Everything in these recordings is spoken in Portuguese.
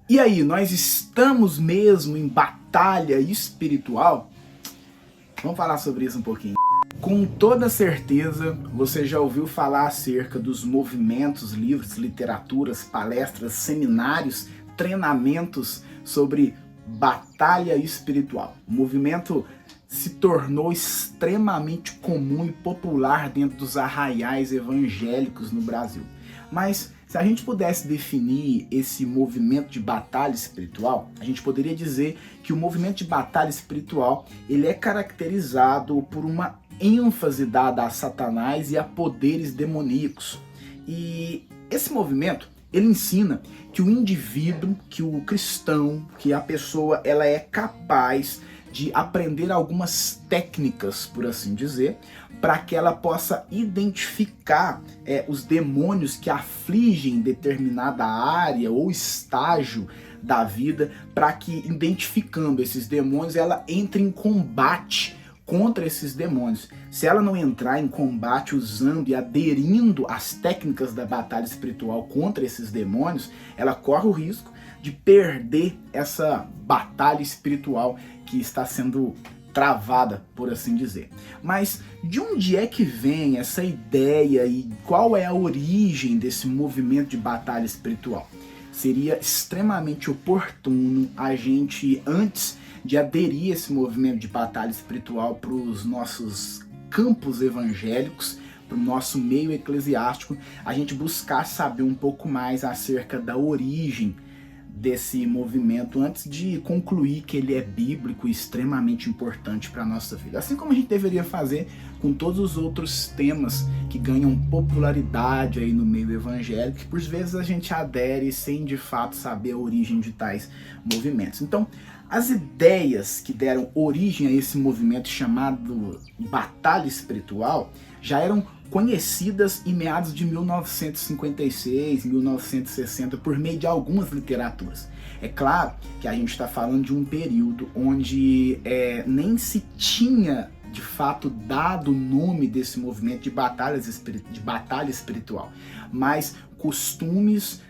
E aí, nós estamos mesmo em batalha espiritual? Vamos falar sobre isso um pouquinho. Com toda certeza, você já ouviu falar acerca dos movimentos, livros, literaturas, palestras, seminários, treinamentos sobre batalha espiritual. O movimento se tornou extremamente comum e popular dentro dos arraiais evangélicos no Brasil. Mas se a gente pudesse definir esse movimento de batalha espiritual, a gente poderia dizer que o movimento de batalha espiritual ele é caracterizado por uma ênfase dada a Satanás e a poderes demoníacos. E esse movimento ele ensina que o indivíduo, que o cristão, que a pessoa, ela é capaz de aprender algumas técnicas, por assim dizer, para que ela possa identificar os demônios que afligem determinada área ou estágio da vida, para que, identificando esses demônios, ela entre em combate contra esses demônios. Se ela não entrar em combate usando e aderindo às técnicas da batalha espiritual contra esses demônios, ela corre o risco de perder essa batalha espiritual que está sendo travada, por assim dizer. Mas de onde é que vem essa ideia e qual é a origem desse movimento de batalha espiritual? Seria extremamente oportuno a gente, antes de aderir a esse movimento de batalha espiritual para os nossos campos evangélicos, para o nosso meio eclesiástico, a gente buscar saber um pouco mais acerca da origem desse movimento antes de concluir que ele é bíblico e extremamente importante para a nossa vida. Assim como a gente deveria fazer com todos os outros temas que ganham popularidade aí no meio evangélico, que por vezes a gente adere sem de fato saber a origem de tais movimentos. Então, as ideias que deram origem a esse movimento chamado batalha espiritual já eram conhecidas em meados de 1956, 1960, por meio de algumas literaturas. É claro que a gente está falando de um período onde nem se tinha de fato dado o nome desse movimento de batalha espiritual, mas costumes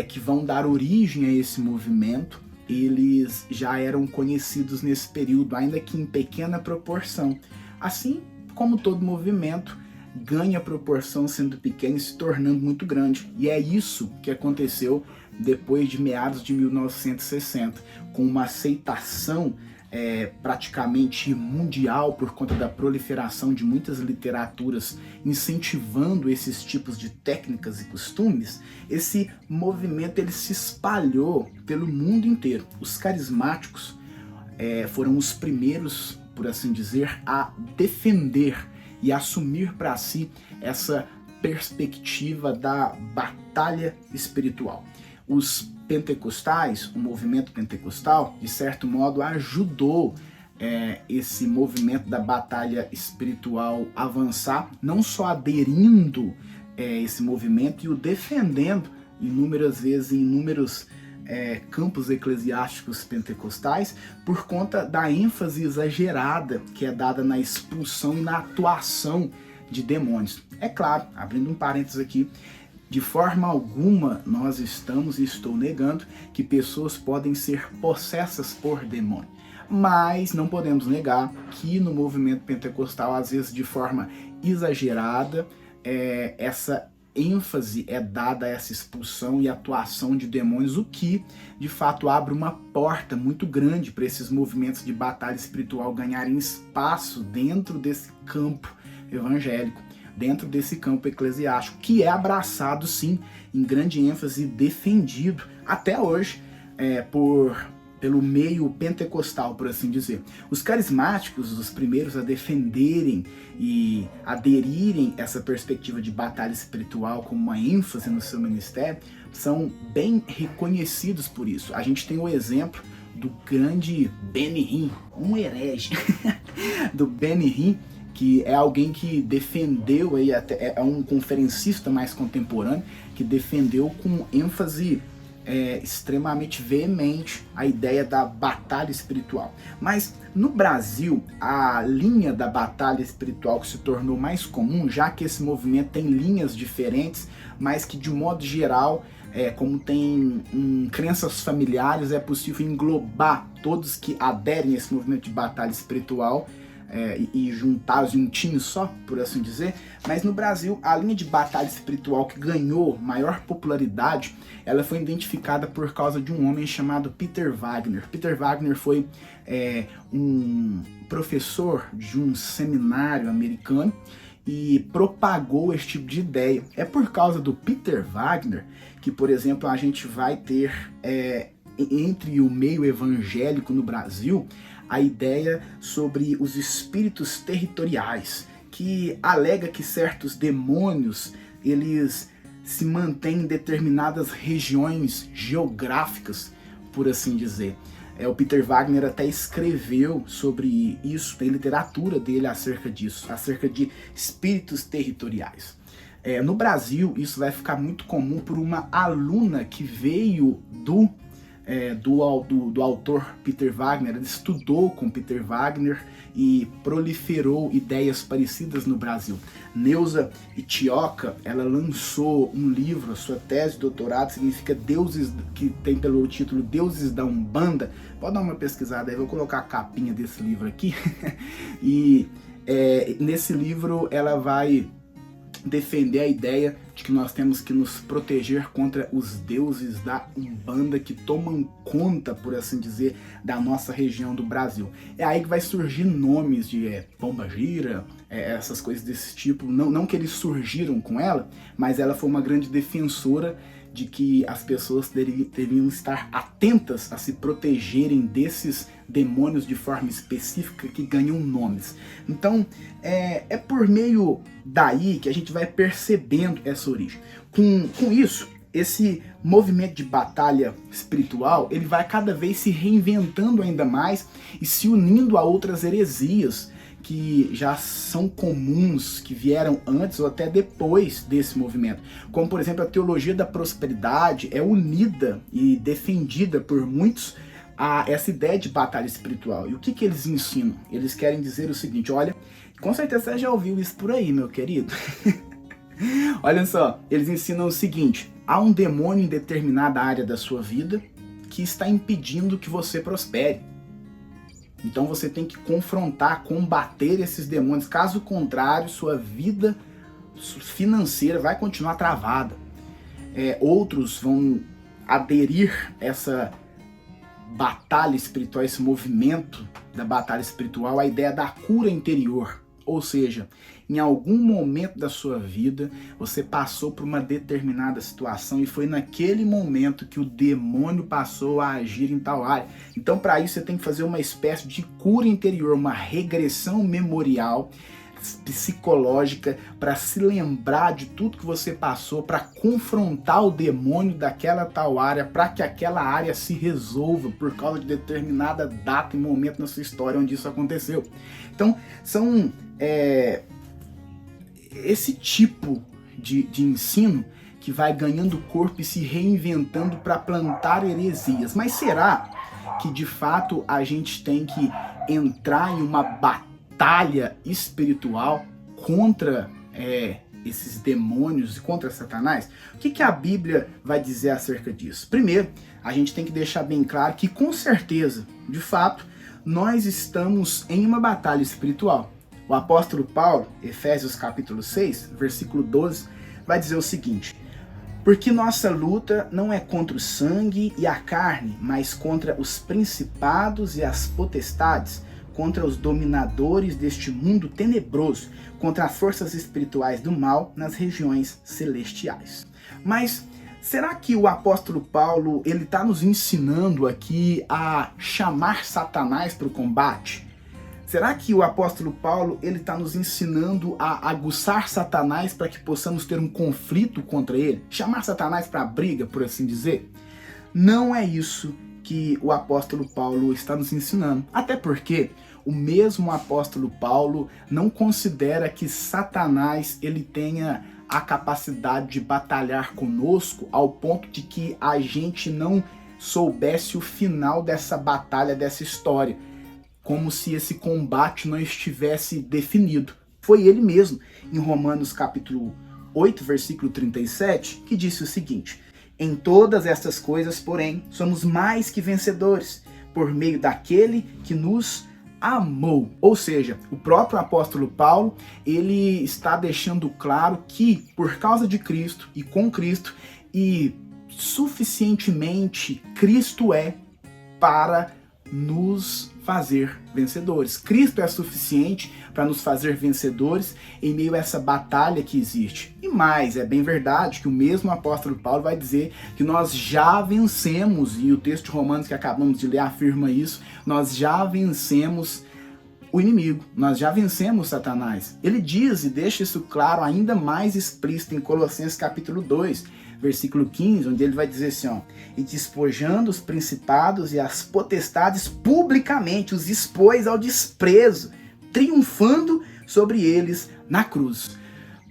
que vão dar origem a esse movimento, eles já eram conhecidos nesse período, ainda que em pequena proporção. Assim como todo movimento ganha proporção sendo pequeno e se tornando muito grande. E é isso que aconteceu depois de meados de 1960, com uma aceitação praticamente mundial por conta da proliferação de muitas literaturas incentivando esses tipos de técnicas e costumes. Esse movimento ele se espalhou pelo mundo inteiro. Os carismáticos foram os primeiros, por assim dizer, a defender e assumir para si essa perspectiva da batalha espiritual. Os pentecostais, o movimento pentecostal, de certo modo, ajudou esse movimento da batalha espiritual avançar, não só aderindo esse movimento e o defendendo inúmeras vezes em inúmeros campos eclesiásticos pentecostais, por conta da ênfase exagerada que é dada na expulsão e na atuação de demônios. É claro, abrindo um parênteses aqui, de forma alguma nós estamos e estou negando que pessoas podem ser possessas por demônio. Mas não podemos negar que no movimento pentecostal, às vezes de forma exagerada, essa ênfase é dada a essa expulsão e atuação de demônios, o que de fato abre uma porta muito grande para esses movimentos de batalha espiritual ganharem espaço dentro desse campo evangélico, dentro desse campo eclesiástico, que é abraçado sim em grande ênfase e defendido até hoje pelo meio pentecostal, por assim dizer. Os carismáticos, os primeiros a defenderem e aderirem a essa perspectiva de batalha espiritual como uma ênfase no seu ministério, são bem reconhecidos por isso. A gente tem o exemplo do grande Benny Hinn, um herege, do Benny Hinn, que é alguém que defendeu, é um conferencista mais contemporâneo, que defendeu com ênfase extremamente veemente a ideia da batalha espiritual. Mas no Brasil, a linha da batalha espiritual que se tornou mais comum, já que esse movimento tem linhas diferentes, mas que de modo geral como tem crenças familiares, é possível englobar todos que aderem a esse movimento de batalha espiritual e juntá-los em um time só, por assim dizer. Mas no Brasil, a linha de batalha espiritual que ganhou maior popularidade, ela foi identificada por causa de um homem chamado Peter Wagner. Peter Wagner foi um professor de um seminário americano e propagou esse tipo de ideia. É por causa do Peter Wagner que, por exemplo, a gente vai ter entre o meio evangélico no Brasil a ideia sobre os espíritos territoriais, que alega que certos demônios eles se mantêm em determinadas regiões geográficas, por assim dizer. O Peter Wagner até escreveu sobre isso, tem literatura dele acerca disso, acerca de espíritos territoriais. No Brasil, isso vai ficar muito comum por uma aluna que veio do autor Peter Wagner. Ele estudou com Peter Wagner e proliferou ideias parecidas no Brasil. Neuza Itioca, ela lançou um livro, a sua tese de doutorado significa Deuses, que tem pelo título Deuses da Umbanda. Pode dar uma pesquisada aí, vou colocar a capinha desse livro aqui. E nesse livro ela vai defender a ideia de que nós temos que nos proteger contra os deuses da Umbanda que tomam conta, por assim dizer, da nossa região do Brasil. É aí que vai surgir nomes de Pombagira, essas coisas desse tipo. Não que eles surgiram com ela, mas ela foi uma grande defensora de que as pessoas deviam estar atentas a se protegerem desses demônios de forma específica que ganham nomes. Então, é por meio daí que a gente vai percebendo essa origem. Com isso, esse movimento de batalha espiritual, ele vai cada vez se reinventando ainda mais e se unindo a outras heresias que já são comuns, que vieram antes ou até depois desse movimento. Como, por exemplo, a teologia da prosperidade é unida e defendida por muitos a essa ideia de batalha espiritual. E o que eles ensinam? Eles querem dizer o seguinte: olha, com certeza você já ouviu isso por aí, meu querido. Olha só, eles ensinam o seguinte: há um demônio em determinada área da sua vida que está impedindo que você prospere. Então você tem que confrontar, combater esses demônios. Caso contrário, sua vida financeira vai continuar travada. Outros vão aderir a essa batalha espiritual, esse movimento da batalha espiritual, a ideia da cura interior. Ou seja, em algum momento da sua vida, você passou por uma determinada situação e foi naquele momento que o demônio passou a agir em tal área. Então, para isso, você tem que fazer uma espécie de cura interior, uma regressão memorial, psicológica, para se lembrar de tudo que você passou, para confrontar o demônio daquela tal área, para que aquela área se resolva por causa de determinada data e momento na sua história onde isso aconteceu. Então, são esse tipo de ensino que vai ganhando corpo e se reinventando para plantar heresias. Mas será que de fato a gente tem que entrar em uma batalha espiritual contra esses demônios e contra Satanás? O que a Bíblia vai dizer acerca disso? Primeiro, a gente tem que deixar bem claro que, com certeza, de fato, nós estamos em uma batalha espiritual. O apóstolo Paulo, Efésios capítulo 6, versículo 12, vai dizer o seguinte: porque nossa luta não é contra o sangue e a carne, mas contra os principados e as potestades, contra os dominadores deste mundo tenebroso, contra as forças espirituais do mal nas regiões celestiais. Mas será que o apóstolo Paulo ele está nos ensinando aqui a chamar Satanás para o combate? Será que o apóstolo Paulo ele está nos ensinando a aguçar Satanás para que possamos ter um conflito contra ele? Chamar Satanás para a briga, por assim dizer? Não é isso que o apóstolo Paulo está nos ensinando. Até porque o mesmo apóstolo Paulo não considera que Satanás ele tenha a capacidade de batalhar conosco ao ponto de que a gente não soubesse o final dessa batalha, dessa história, como se esse combate não estivesse definido. Foi ele mesmo, em Romanos capítulo 8, versículo 37, que disse o seguinte: Em todas estas coisas, porém, somos mais que vencedores, por meio daquele que nos amou. Ou seja, o próprio apóstolo Paulo, ele está deixando claro que, por causa de Cristo e com Cristo, e suficientemente Cristo é para nos fazer vencedores. Cristo é suficiente para nos fazer vencedores em meio a essa batalha que existe. E mais, é bem verdade que o mesmo apóstolo Paulo vai dizer que nós já vencemos, e o texto de Romanos que acabamos de ler afirma isso, nós já vencemos o inimigo, nós já vencemos Satanás. Ele diz e deixa isso claro ainda mais explícito em Colossenses capítulo 2, versículo 15, onde ele vai dizer assim, ó, e despojando os principados e as potestades publicamente, os expôs ao desprezo, triunfando sobre eles na cruz.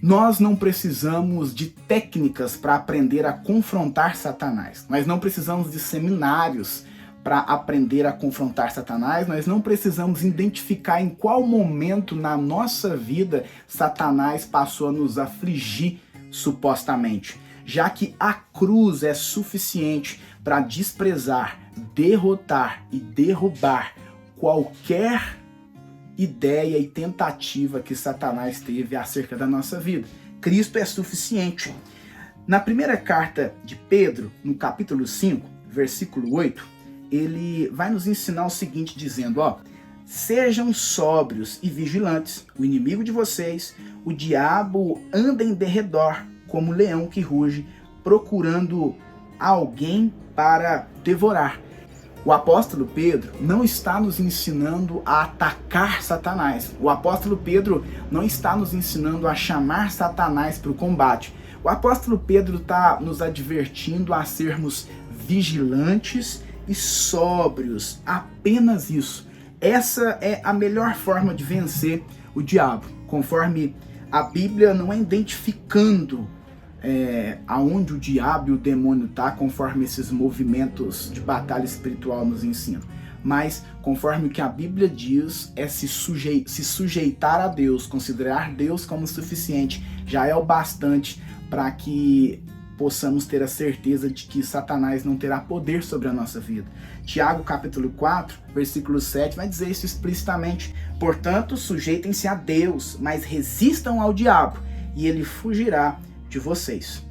Nós não precisamos de técnicas para aprender a confrontar Satanás. Nós não precisamos de seminários para aprender a confrontar Satanás. Nós não precisamos identificar em qual momento na nossa vida Satanás passou a nos afligir supostamente, já que a cruz é suficiente para desprezar, derrotar e derrubar qualquer ideia e tentativa que Satanás teve acerca da nossa vida. Cristo é suficiente. Na primeira carta de Pedro, no capítulo 5, versículo 8, ele vai nos ensinar o seguinte, dizendo, ó, sejam sóbrios e vigilantes, o inimigo de vocês, o diabo anda em derredor, como leão que ruge, procurando alguém para devorar. O apóstolo Pedro não está nos ensinando a atacar Satanás. O apóstolo Pedro não está nos ensinando a chamar Satanás para o combate. O apóstolo Pedro está nos advertindo a sermos vigilantes e sóbrios. Apenas isso. Essa é a melhor forma de vencer o diabo. Conforme a Bíblia não é identificando aonde o diabo e o demônio está, conforme esses movimentos de batalha espiritual nos ensinam. Mas, conforme o que a Bíblia diz, é se sujeitar a Deus, considerar Deus como suficiente, já é o bastante para que possamos ter a certeza de que Satanás não terá poder sobre a nossa vida. Tiago capítulo 4, versículo 7 vai dizer isso explicitamente. Portanto, sujeitem-se a Deus, mas resistam ao diabo, e ele fugirá de vocês.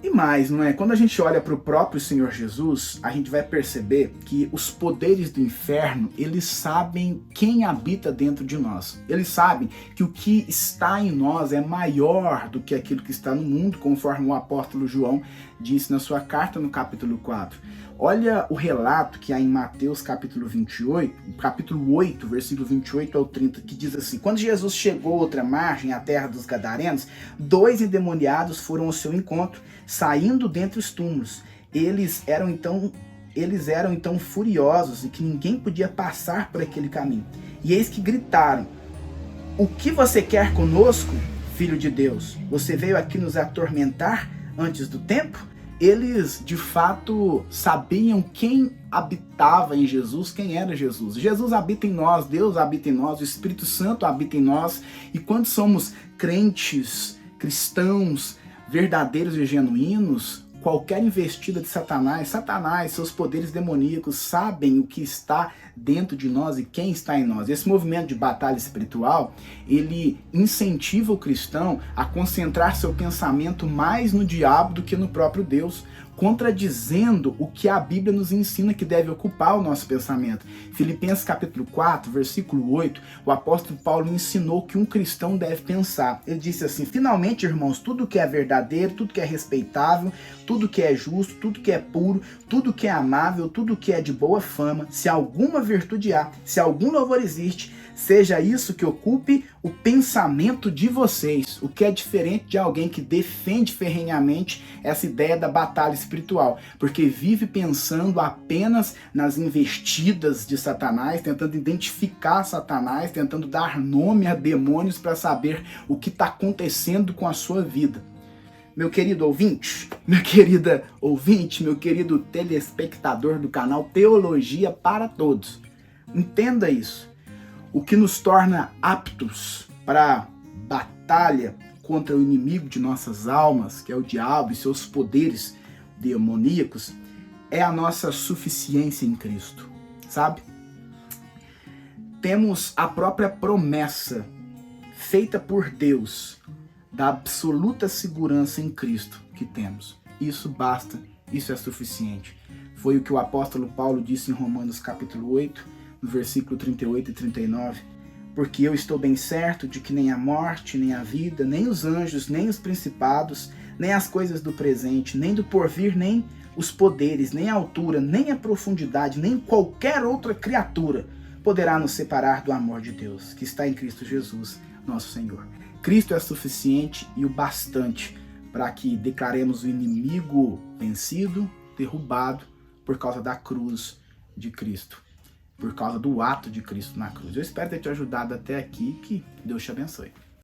E mais, não é? Quando a gente olha para o próprio Senhor Jesus, a gente vai perceber que os poderes do inferno, eles sabem quem habita dentro de nós. Eles sabem que o que está em nós é maior do que aquilo que está no mundo, conforme o apóstolo João disse na sua carta no capítulo 4. Olha o relato que há em Mateus capítulo 28, capítulo 8, versículo 28 ao 30, que diz assim: quando Jesus chegou a outra margem, a terra dos Gadarenos, 2 endemoniados foram ao seu encontro, saindo dentre os túmulos. Eles eram então furiosos e que ninguém podia passar por aquele caminho. E eis que gritaram: o que você quer conosco, filho de Deus? Você veio aqui nos atormentar antes do tempo? Eles, de fato, sabiam quem habitava em Jesus, quem era Jesus. Jesus habita em nós, Deus habita em nós, o Espírito Santo habita em nós. E quando somos crentes, cristãos, verdadeiros e genuínos, qualquer investida de Satanás, seus poderes demoníacos sabem o que está dentro de nós e quem está em nós. Esse movimento de batalha espiritual, ele incentiva o cristão a concentrar seu pensamento mais no diabo do que no próprio Deus, contradizendo o que a Bíblia nos ensina que deve ocupar o nosso pensamento. Filipenses capítulo 4, versículo 8, o apóstolo Paulo ensinou que um cristão deve pensar. Ele disse assim: finalmente, irmãos, tudo que é verdadeiro, tudo que é respeitável, tudo que é justo, tudo que é puro, tudo que é amável, tudo que é de boa fama, se alguma virtude há, se algum louvor existe, seja isso que ocupe o pensamento de vocês, o que é diferente de alguém que defende ferrenhamente essa ideia da batalha espiritual, porque vive pensando apenas nas investidas de Satanás, tentando identificar Satanás, tentando dar nome a demônios para saber o que está acontecendo com a sua vida. Meu querido ouvinte, minha querida ouvinte, meu querido telespectador do canal Teologia para Todos, entenda isso. O que nos torna aptos para batalha contra o inimigo de nossas almas, que é o diabo e seus poderes demoníacos, é a nossa suficiência em Cristo, sabe? Temos a própria promessa feita por Deus da absoluta segurança em Cristo que temos. Isso basta, isso é suficiente. Foi o que o apóstolo Paulo disse em Romanos capítulo 8, no versículo 38 e 39. Porque eu estou bem certo de que nem a morte, nem a vida, nem os anjos, nem os principados, nem as coisas do presente, nem do porvir, nem os poderes, nem a altura, nem a profundidade, nem qualquer outra criatura poderá nos separar do amor de Deus, que está em Cristo Jesus, nosso Senhor. Cristo é suficiente e o bastante para que declaremos o inimigo vencido, derrubado, por causa da cruz de Cristo, por causa do ato de Cristo na cruz. Eu espero ter te ajudado até aqui, que Deus te abençoe.